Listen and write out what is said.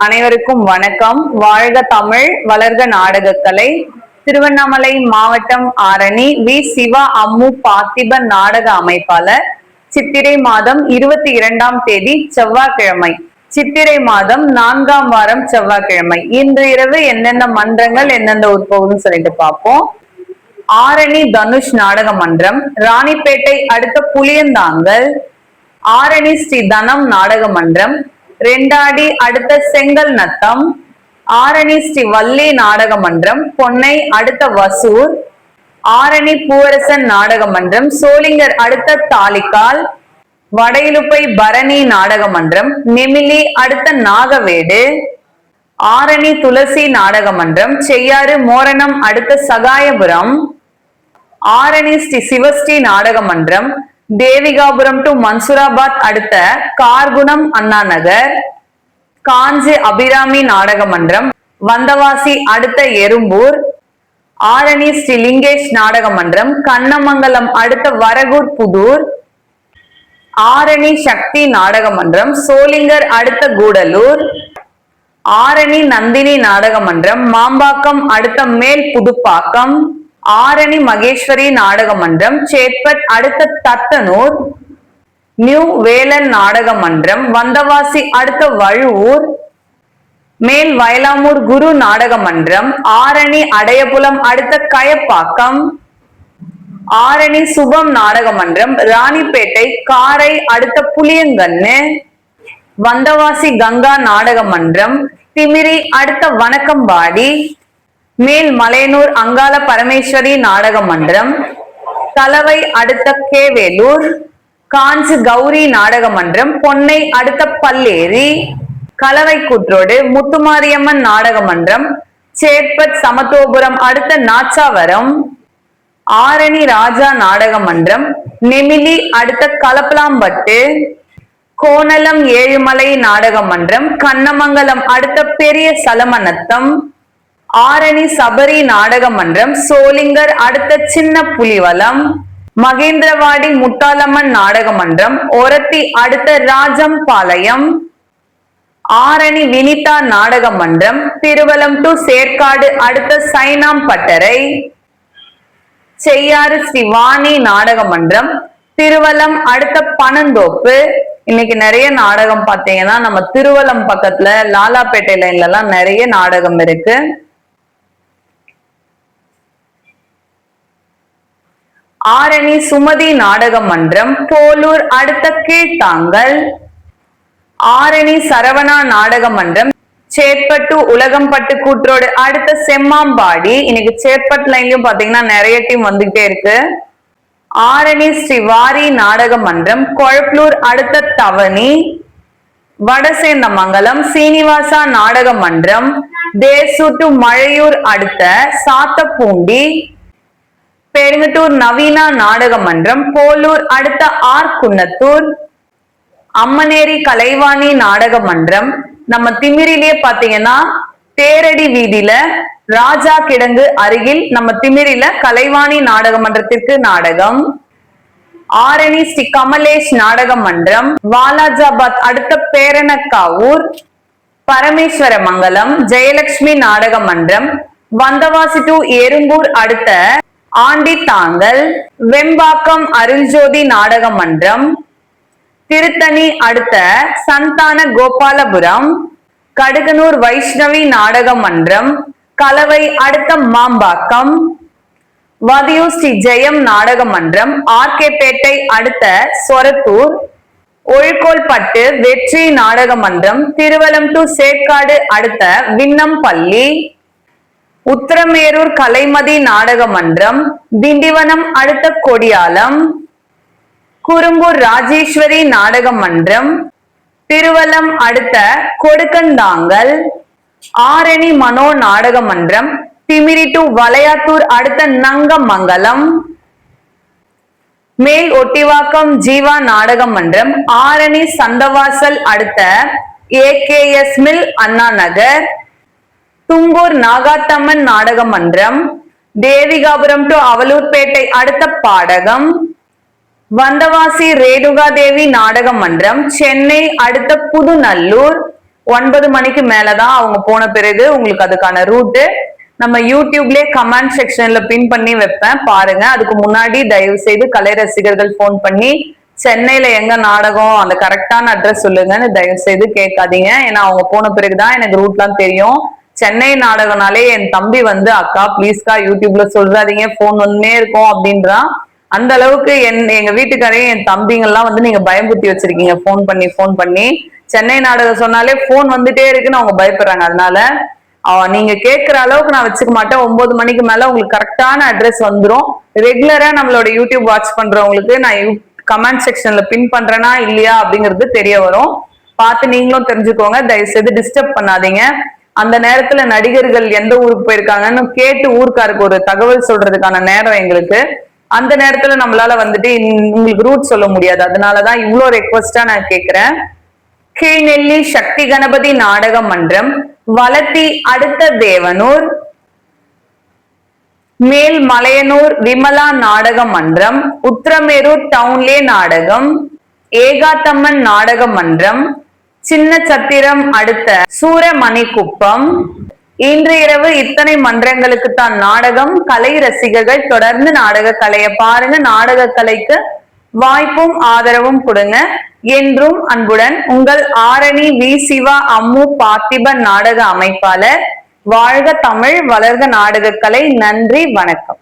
அனைவருக்கும் வணக்கம். வாழ்க தமிழ், வளர்க நாடகக்கலை. திருவண்ணாமலை மாவட்டம் ஆரணி வி சிவா அம்மு பார்த்திபன் நாடக அமைப்பாளர். சித்திரை மாதம் 22ஆம் தேதி செவ்வாய்க்கிழமை, சித்திரை மாதம் 4ஆம் வாரம் செவ்வாய்க்கிழமை. இன்று இரவு எந்தெந்த மன்றங்கள் எந்தெந்த உட்போகுதுன்னு சொல்லிட்டு பார்ப்போம். ஆரணி தனுஷ் நாடக மன்றம், ராணிப்பேட்டை அடுத்த புளியந்தாங்கல் ஆரணி ஸ்ரீ தனம் நாடக மன்றம், ரெண்டாடி அடுத்த செங்கல் நத்தம் ஆரணி ஸ்ரீ வள்ளி நாடக மன்றம், பொன்னை அடுத்த வசூர் ஆரணி பூவரசன் நாடக மன்றம், சோளிங்கர் அடுத்த தாலிக்கால் வடையிலுப்பை பரணி நாடக மன்றம், நெமிலி அடுத்த நாகவேடு ஆரணி துளசி நாடக மன்றம், செய்யாறு மோரணம் அடுத்த சகாயபுரம் ஆரணி ஸ்ரீ சிவஸ்ரீ நாடக மன்றம், தேவிகாபுரம் டு மன்சூராபாத் அடுத்த கார்குணம் அண்ணா நகர் காஞ்சி அபிராமி நாடக மன்றம், வந்தவாசி அடுத்த எறும்பூர் ஆரணி ஸ்ரீ லிங்கேஷ் நாடக மன்றம், கண்ணமங்கலம் அடுத்த வரகூர் புதூர் ஆரணி சக்தி நாடக மன்றம், சோளிங்கர் அடுத்த கூடலூர் ஆரணி நந்தினி நாடக மன்றம், மாம்பாக்கம் அடுத்த மேல் புதுப்பாக்கம் ஆரணி மகேஸ்வரி நாடக மன்றம், சேத்பட் அடுத்த தத்தனூர் நியூ வேலன் நாடக மன்றம், வந்தவாசி அடுத்த வழுவூர் மேல் வயலாமூர் குரு நாடக மன்றம், ஆரணி அடையபுலம் அடுத்த கயப்பாக்கம் ஆரணி சுபம் நாடக மன்றம், ராணிப்பேட்டை காரை அடுத்த புளியங்கண்ணு வந்தவாசி கங்கா நாடக மன்றம், திமிரி அடுத்த வணக்கம்பாடி மேல் மலையனூர் அங்காள பரமேஸ்வரி நாடக மன்றம், தலவை அடுத்த கேவேலூர் காஞ்சி கௌரி நாடக மன்றம், பொன்னை அடுத்த பல்லேரி கலவை கூற்றோடு முத்துமாரியம்மன் நாடக மன்றம், சேத்பட் சமத்துவபுரம் அடுத்த நாச்சாவரம் ஆரணி ராஜா நாடக மன்றம், நெமிலி அடுத்த கலப்பலாம்பட்டு கோணலம் ஏழுமலை நாடக மன்றம், கண்ணமங்கலம் அடுத்த பெரிய சலமநத்தம் ஆரணி சபரி நாடக மன்றம், சோளிங்கர் அடுத்த சின்ன புலிவலம் மகேந்திரவாடி முத்தாலம்மன் நாடக மன்றம், ஒரத்தி அடுத்த ராஜம் பாளையம் ஆரணி வினிதா நாடக மன்றம், திருவலம் டு சேர்க்காடு அடுத்த சைனாம் பட்டறை செய்யாறு ஸ்ரீவாணி நாடக மன்றம், திருவலம் அடுத்த பனந்தோப்பு. இன்னைக்கு நிறைய நாடகம் பார்த்தீங்கன்னா நம்ம திருவலம் பக்கத்துல லாலாப்பேட்டை லைன்ல எல்லாம் நிறைய நாடகம் இருக்கு. ஆரணி சுமதி நாடக மன்றம், போலூர் அடுத்த கீழ்த்தாங்கல் ஆரணி சரவணா நாடக மன்றம், சேட்பட்டு உலகம்பட்டு கூற்றோடு அடுத்த செம்மாம்பாடி. இன்னைக்கு சேட்பட் லைன்லயும் பாத்தீங்கன்னா நிறைய டீம் வந்துகிட்டே இருக்கு. ஆரணி ஸ்ரீவாரி நாடக மன்றம், கொழப்பலூர் அடுத்த தவணி வடசேந்தமங்கலம் சீனிவாசா நாடக மன்றம், தேசு டு மழையூர் அடுத்த சாத்தப்பூண்டி பெருங்கட்டூர் நவீனா நாடக மன்றம், போலூர் அடுத்த ஆர் குன்னத்தூர் அம்மனேரி கலைவாணி நாடக மன்றம். நம்ம திமிரிலேயே பாத்தீங்கன்னா தேரடி வீதியில ராஜா கிடங்கு அருகில் நம்ம திமிரில கலைவாணி நாடக மன்றத்திற்கு நாடகம். ஆரணி ஸ்ரீ கமலேஷ் நாடக மன்றம், வாலாஜாபாத் அடுத்த பேரணக்காவூர் பரமேஸ்வர மங்கலம் ஜெயலட்சுமி நாடக மன்றம், வந்தவாசி டு எறும்பூர் அடுத்த ஆண்டித்தாங்கல் வெம்பாக்கம் அருள்ஜோதி நாடக மன்றம், திருத்தணி அடுத்த சந்தான கோபாலபுரம் கடுகனூர் வைஷ்ணவி நாடக மன்றம், கலவை அடுத்த மாம்பாக்கம் வதியூ ஸ்ரீ ஜெயம் நாடக மன்றம், ஆர்கேபேட்டை அடுத்த சொரத்தூர் ஒழுக்கோல்பட்டு வெற்றி நாடக மன்றம், திருவலம் டு சேக்காடு அடுத்த விண்ணம்பள்ளி உத்தரமேரூர் கலைமதி நாடக மன்றம், திண்டிவனம் அடுத்த கொடியாலம் குறும்பூர் ராஜேஸ்வரி நாடக மன்றம், திருவலம் அடுத்த கொடுக்கந்தாங்கல் ஆரணி மனோ நாடக மன்றம், திமிரி டு வளையாத்தூர் அடுத்த நங்கமங்கலம் மேல் ஒட்டிவாக்கம் ஜீவா நாடக மன்றம், ஆரணி சந்தவாசல் அடுத்த ஏகேஎஸ் மில் அண்ணா நகர், துங்கூர் நாகாத்தம்மன் நாடக மன்றம், தேவிகாபுரம் டு அவலூர்பேட்டை அடுத்த பாடகம், வந்தவாசி ரேணுகா தேவி நாடக மன்றம், சென்னை அடுத்த புதுநல்லூர், 9 மணிக்கு மேலதான் அவங்க போன பிறகு உங்களுக்கு அதுக்கான ரூட்டு நம்ம யூடியூப்லயே கமெண்ட் செக்ஷன்ல பின் பண்ணி வைப்பேன், பாருங்க. அதுக்கு முன்னாடி தயவு செய்து கலை ரசிகர்கள் போன் பண்ணி சென்னையில எங்க நாடகம் அந்த கரெக்டான அட்ரஸ் சொல்லுங்கன்னு தயவு செய்து கேட்காதீங்க. ஏன்னா அவங்க போன பிறகுதான் எனக்கு ரூட்லாம் தெரியும். சென்னை நாடகம்னாலே என் தம்பி வந்து அக்கா பிளீஸ்கா யூடியூப்ல சொல்றாதீங்க போன் வந்துனே இருக்கும் அப்படின்றான். அந்த அளவுக்கு எங்க வீட்டுக்காரையும் என் தம்பிங்கெல்லாம் வந்து நீங்க பயம்புத்தி வச்சிருக்கீங்க போன் பண்ணி சென்னை நாடகம் சொன்னாலே போன் வந்துட்டே இருக்குன்னு அவங்க பயப்படுறாங்க. அதனால நீங்க கேட்கிற அளவுக்கு நான் வச்சுக்க மாட்டேன். 9 மணிக்கு மேல உங்களுக்கு கரெக்டான அட்ரஸ் வந்துடும். ரெகுலரா நம்மளோட யூடியூப் வாட்ச் பண்றவங்களுக்கு நான் கமெண்ட் செக்ஷன்ல பின் பண்றேனா இல்லையா அப்படிங்கிறது தெரிய வரும். பார்த்து நீங்களும் தெரிஞ்சுக்கோங்க. தயவு செய்து டிஸ்டர்ப் பண்ணாதீங்க. அந்த நேரத்துல நடிகர்கள் எந்த ஊருக்கு போயிருக்காங்கன்னு கேட்டு ஊருக்காருக்கு ஒரு தகவல் சொல்றதுக்கான நேரம் எங்களுக்கு. அந்த நேரத்துல நம்மளால வந்துட்டு உங்களுக்கு ரூட் சொல்ல முடியாது. அதனாலதான் இவ்வளவு ரெக்வஸ்டா நான் கேட்கிறேன். கீழ்நெல்லி சக்தி கணபதி நாடக மன்றம், வளத்தி அடுத்த தேவனூர், மேல் மலையனூர் விமலா நாடக மன்றம், உத்திரமேரூர் டவுன்லே நாடகம், ஏகாத்தம்மன் நாடக மன்றம், சின்ன சத்திரம் அடுத்த சூரமணிக்குப்பம். இன்று இரவு இத்தனை மன்றங்களுக்கு தான் நாடகம். கலை ரசிகர்கள் தொடர்ந்து நாடக கலையை பாருங்க. நாடக கலைக்கு வாய்ப்பும் ஆதரவும் கொடுங்க. என்றும் அன்புடன் உங்கள் ஆரணி வி சிவா அம்மு பார்த்திபன் நாடக அமைப்பாளர். வாழ்க தமிழ், வளர்க நாடக கலை. நன்றி, வணக்கம்.